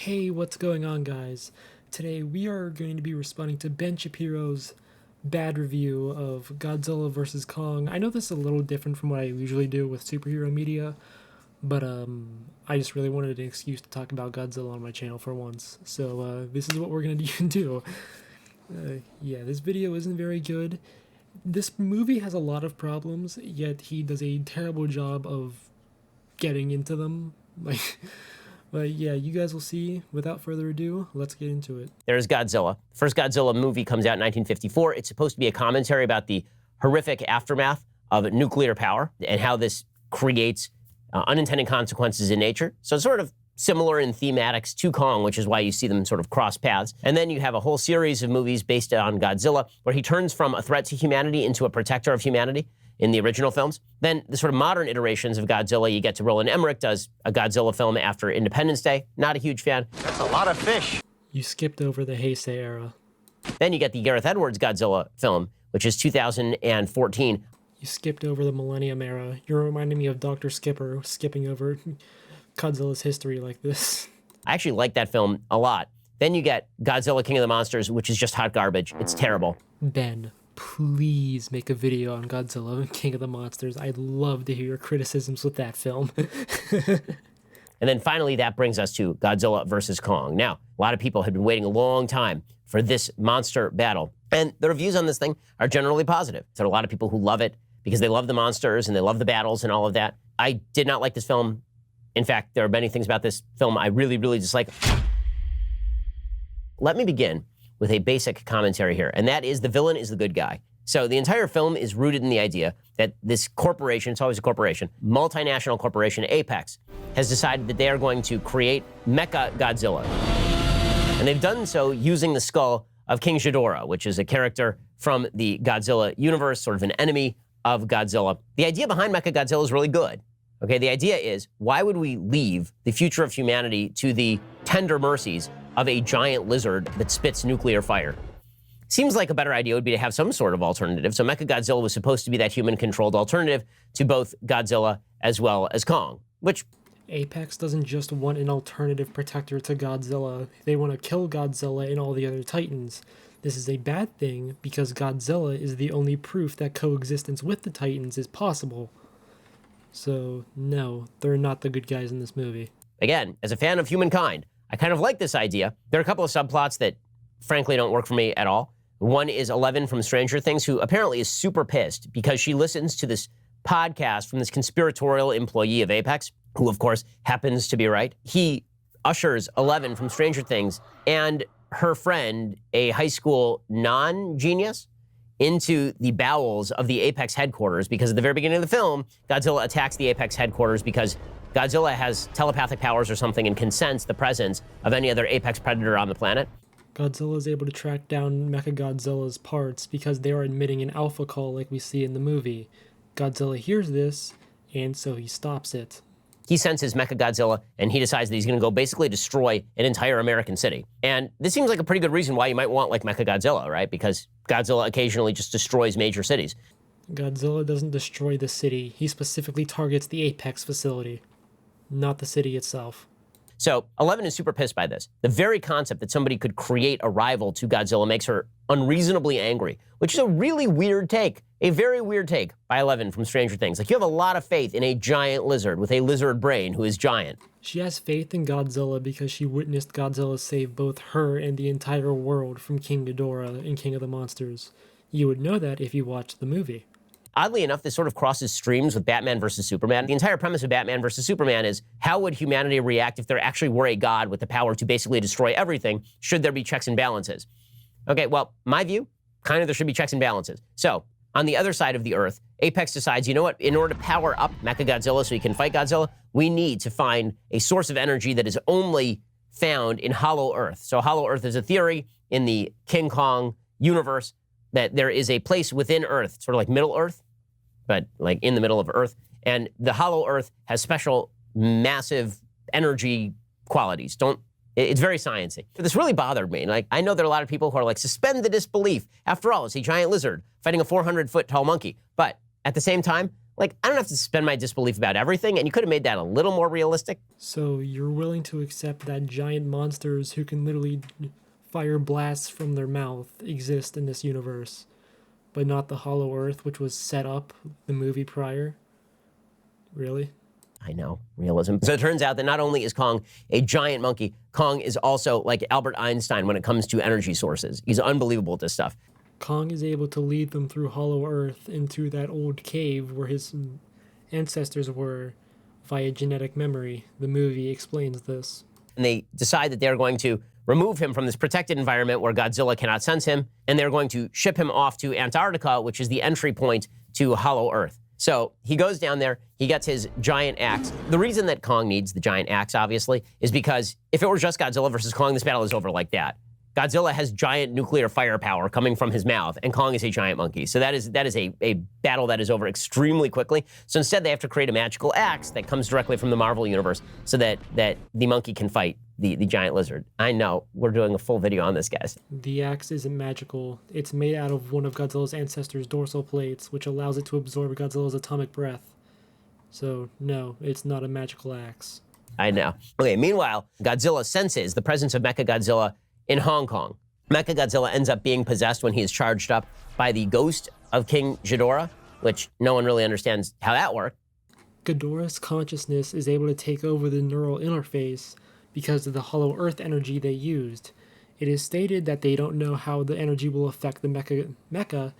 Hey, what's going on, guys? Today we are going to be responding to Ben Shapiro's bad review of Godzilla vs. Kong. I know this is a little different from what I usually do with superhero media, but I just really wanted an excuse to talk about Godzilla on my channel for once. So this is what we're going to do. Yeah, this video isn't very good. This movie has a lot of problems, yet he does a terrible job of getting into them. But yeah, you guys will see. Without further ado, let's get into it. There's Godzilla. First Godzilla movie comes out in 1954. It's supposed to be a commentary about the horrific aftermath of nuclear power and how this creates unintended consequences in nature. So it's sort of similar in thematics to Kong, which is why you see them sort of cross paths. And then you have a whole series of movies based on Godzilla, where he turns from a threat to humanity into a protector of humanity in the original films. Then the sort of modern iterations of Godzilla, you get to Roland Emmerich does a Godzilla film after Independence Day. Not a huge fan. That's a lot of fish. You skipped over the Heisei era. Then you get the Gareth Edwards Godzilla film, which is 2014. You skipped over the Millennium era. You're reminding me of Dr. Skipper skipping over Godzilla's history like this. I actually like that film a lot. Then you get Godzilla King of the Monsters, which is just hot garbage. It's terrible. Ben, please make a video on Godzilla King of the Monsters. I'd love to hear your criticisms with that film. And then finally, that brings us to Godzilla versus Kong. Now, a lot of people have been waiting a long time for this monster battle. And the reviews on this thing are generally positive. There are a lot of people who love it because they love the monsters and they love the battles and all of that. I did not like this film. In fact, there are many things about this film I really, really dislike. Let me begin with a basic commentary here, and that is the villain is the good guy. So the entire film is rooted in the idea that this corporation, it's always a corporation, multinational corporation, Apex, has decided that they are going to create Mecha Godzilla. And they've done so using the skull of King Ghidorah, which is a character from the Godzilla universe, sort of an enemy of Godzilla. The idea behind Mecha Godzilla is really good. Okay, the idea is, why would we leave the future of humanity to the tender mercies of a giant lizard that spits nuclear fire? Seems like a better idea would be to have some sort of alternative. So Mechagodzilla was supposed to be that human-controlled alternative to both Godzilla as well as Kong, which... Apex doesn't just want an alternative protector to Godzilla. They want to kill Godzilla and all the other Titans. This is a bad thing because Godzilla is the only proof that coexistence with the Titans is possible. So, no, they're not the good guys in this movie. Again, as a fan of humankind, I kind of like this idea. There are a couple of subplots that, frankly, don't work for me at all. One is Eleven from Stranger Things, who apparently is super pissed because she listens to this podcast from this conspiratorial employee of Apex, who, of course, happens to be right. He ushers Eleven from Stranger Things and her friend, a high school non-genius, into the bowels of the Apex headquarters, because at the very beginning of the film, Godzilla attacks the Apex headquarters because Godzilla has telepathic powers or something and can sense the presence of any other Apex predator on the planet. Godzilla is able to track down Mechagodzilla's parts because they are emitting an alpha call like we see in the movie. Godzilla hears this, and so he stops it. He senses Mechagodzilla, and he decides that he's going to go basically destroy an entire American city. And this seems like a pretty good reason why you might want, like, Mechagodzilla, right? Because Godzilla occasionally just destroys major cities. Godzilla doesn't destroy the city. He specifically targets the Apex facility, not the city itself. So Eleven is super pissed by this. The very concept that somebody could create a rival to Godzilla makes her unreasonably angry, which is a really weird take, a very weird take by Eleven from Stranger Things. Like, you have a lot of faith in a giant lizard with a lizard brain who is giant. She has faith in Godzilla because she witnessed Godzilla save both her and the entire world from King Ghidorah in King of the Monsters. You would know that if you watched the movie. Oddly enough, this sort of crosses streams with Batman versus Superman. The entire premise of Batman versus Superman is, how would humanity react if there actually were a god with the power to basically destroy everything, should there be checks and balances? Okay, well, my view, kind of there should be checks and balances. So, on the other side of the Earth, Apex decides, you know what, in order to power up Mechagodzilla so he can fight Godzilla, we need to find a source of energy that is only found in Hollow Earth. So Hollow Earth is a theory in the King Kong universe that there is a place within Earth, sort of like Middle Earth, but like in the middle of Earth. And the Hollow Earth has special, massive energy qualities. It's very sciencey. This really bothered me. Like, I know there are a lot of people who are like, suspend the disbelief. After all, it's a giant lizard fighting a 400-foot tall monkey. But at the same time, Like, I don't have to suspend my disbelief about everything, and you could have made that a little more realistic. So you're willing to accept that giant monsters who can literally fire blasts from their mouth exist in this universe, but not the Hollow Earth, which was set up the movie prior? Really? I know, realism. So it turns out that not only is Kong a giant monkey, Kong is also like Albert Einstein when it comes to energy sources. He's unbelievable at this stuff. Kong is able to lead them through Hollow Earth into that old cave where his ancestors were via genetic memory. The movie explains this. And they decide that they're going to remove him from this protected environment where Godzilla cannot sense him, and they're going to ship him off to Antarctica, which is the entry point to Hollow Earth. So he goes down there, he gets his giant axe. The reason that Kong needs the giant axe, obviously, is because if it were just Godzilla versus Kong, this battle is over like that. Godzilla has giant nuclear firepower coming from his mouth, and Kong is a giant monkey. So that is a battle that is over extremely quickly. So instead, they have to create a magical axe that comes directly from the Marvel universe so that the monkey can fight the giant lizard. I know, we're doing a full video on this, guys. The axe isn't magical. It's made out of one of Godzilla's ancestors' dorsal plates, which allows it to absorb Godzilla's atomic breath. So, no, it's not a magical axe. I know. Okay, meanwhile, Godzilla senses the presence of Mechagodzilla in Hong Kong. Mechagodzilla ends up being possessed when he is charged up by the ghost of King Ghidorah, which no one really understands how that worked. Ghidorah's consciousness is able to take over the neural interface because of the Hollow Earth energy they used. It is stated that they don't know how the energy will affect the mecha,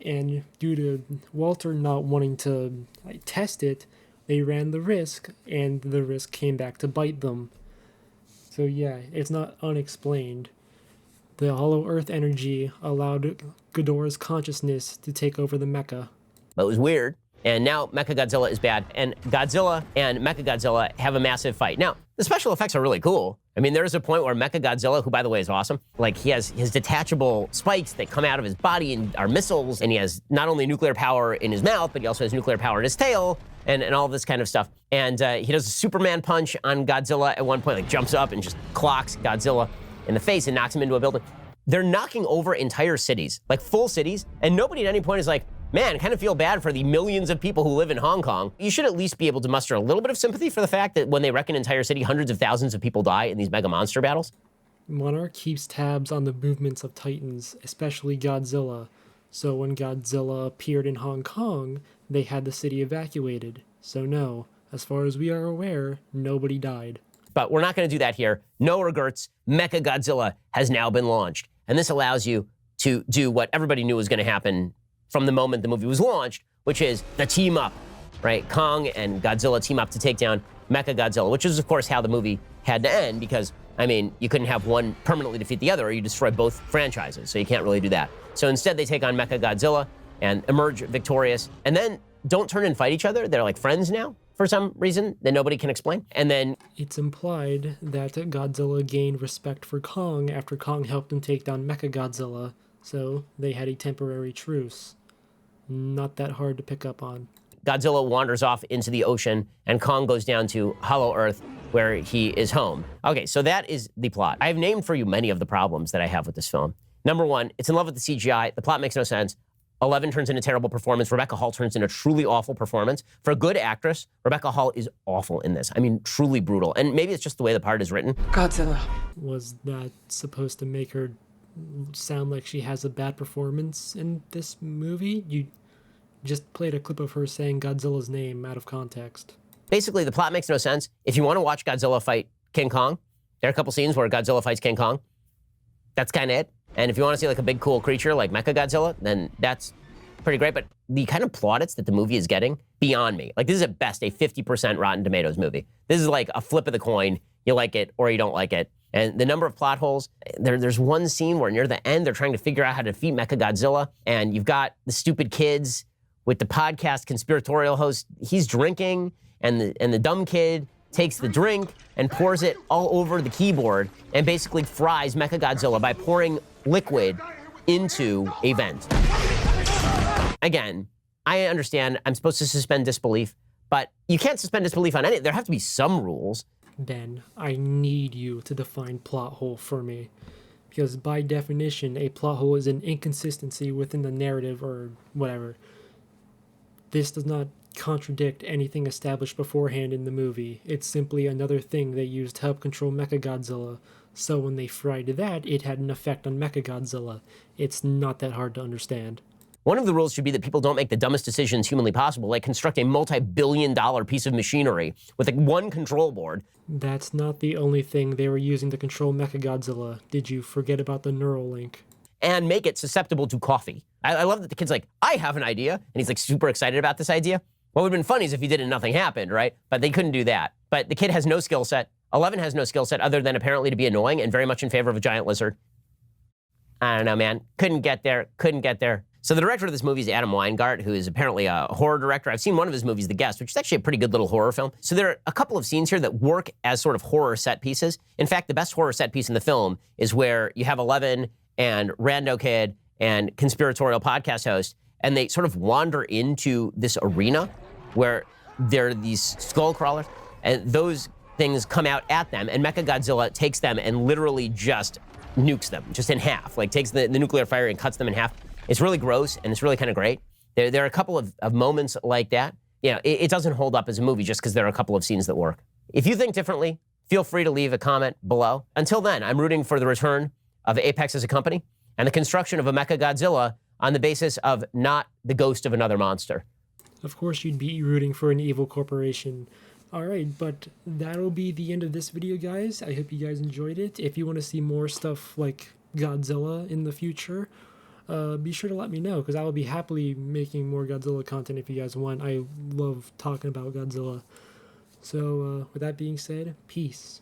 and due to Walter not wanting to test it, they ran the risk, and the risk came back to bite them. So yeah, it's not unexplained. The Hollow Earth energy allowed Ghidorah's consciousness to take over the mecha. But it was weird. And now Mechagodzilla is bad. And Godzilla and Mechagodzilla have a massive fight. Now, the special effects are really cool. I mean, there's a point where Mechagodzilla, who by the way is awesome, like he has his detachable spikes that come out of his body and are missiles, and he has not only nuclear power in his mouth, but he also has nuclear power in his tail, and all this kind of stuff. And he does a Superman punch on Godzilla at one point, like jumps up and just clocks Godzilla in the face and knocks him into a building. They're knocking over entire cities, like full cities, and nobody at any point is like, man, I kind of feel bad for the millions of people who live in Hong Kong. You should at least be able to muster a little bit of sympathy for the fact that when they wreck an entire city, hundreds of thousands of people die in these mega monster battles. Monarch keeps tabs on the movements of Titans, especially Godzilla. So when Godzilla appeared in Hong Kong, they had the city evacuated. So no, as far as we are aware, nobody died. But we're not going to do that here. No regrets. Mechagodzilla has now been launched. And this allows you to do what everybody knew was going to happen from the moment the movie was launched, which is the team up, right? Kong and Godzilla team up to take down Mechagodzilla, which is, of course, how the movie had to end because, I mean, you couldn't have one permanently defeat the other or you destroy both franchises, so you can't really do that. So instead, they take on Mechagodzilla and emerge victorious, and then don't turn and fight each other. They're like friends now for some reason that nobody can explain. And then It's implied that Godzilla gained respect for Kong after Kong helped him take down Mechagodzilla, so they had a temporary truce. Not that hard to pick up on. Godzilla wanders off into the ocean, and Kong goes down to Hollow Earth, where he is home. Okay, so that is the plot. I have named for you many of the problems that I have with this film. Number one, it's in love with the CGI. The plot makes no sense. Eleven turns in a terrible performance. Rebecca Hall turns in a truly awful performance. For a good actress, Rebecca Hall is awful in this. I mean, truly brutal. And maybe it's just the way the part is written. Godzilla. Was that supposed to make her sound like she has a bad performance in this movie? You just played a clip of her saying Godzilla's name out of context. Basically, the plot makes no sense. If you want to watch Godzilla fight King Kong, there are a couple scenes where Godzilla fights King Kong. That's kind of it. And if you want to see like a big cool creature like Mechagodzilla, then that's pretty great. But the kind of plaudits that the movie is getting, beyond me. Like, this is at best a 50% Rotten Tomatoes movie. This is like a flip of the coin. You like it or you don't like it. And the number of plot holes, there's one scene where near the end, they're trying to figure out how to defeat Mechagodzilla. And you've got the stupid kids with the podcast conspiratorial host. He's drinking, and the dumb kid takes the drink and pours it all over the keyboard and basically fries Mechagodzilla by pouring liquid into a vent. Again, I understand I'm supposed to suspend disbelief, but you can't suspend disbelief on any. There have to be some rules. Ben, I need you to define plot hole for me. Because by definition, a plot hole is an inconsistency within the narrative or whatever. This does not contradict anything established beforehand in the movie. It's simply another thing they used to help control Mechagodzilla. So when they fried that, it had an effect on Mechagodzilla. It's not that hard to understand. One of the rules should be that people don't make the dumbest decisions humanly possible, like construct a multi-billion-dollar piece of machinery with like one control board. That's not the only thing they were using to control Mechagodzilla. Did you forget about the neural link? And make it susceptible to coffee. I love that the kid's like, I have an idea, and he's like super excited about this idea. What would have been funny is if he did it and nothing happened, right? But they couldn't do that. But the kid has no skill set. 11 has no skill set other than apparently to be annoying and very much in favor of a giant lizard. I don't know, man. Couldn't get there. So the director of this movie is Adam Weingart, who is apparently a horror director. I've seen one of his movies, The Guest, which is actually a pretty good little horror film. So there are a couple of scenes here that work as sort of horror set pieces. In fact, the best horror set piece in the film is where you have 11 and Rando Kid and conspiratorial podcast host, and they sort of wander into this arena where there are these skull crawlers, and those things come out at them, and Mechagodzilla takes them and literally just nukes them, just in half, like takes the nuclear fire and cuts them in half. It's really gross, and it's really kind of great. There are a couple of moments like that. You know, it doesn't hold up as a movie just because there are a couple of scenes that work. If you think differently, feel free to leave a comment below. Until then, I'm rooting for the return of Apex as a company and the construction of a Mechagodzilla on the basis of not the ghost of another monster. Of course you'd be rooting for an evil corporation. Alright, but that'll be the end of this video, guys. I hope you guys enjoyed it. If you want to see more stuff like Godzilla in the future, be sure to let me know, because I will be happily making more Godzilla content if you guys want. I love talking about Godzilla. So, with that being said, peace.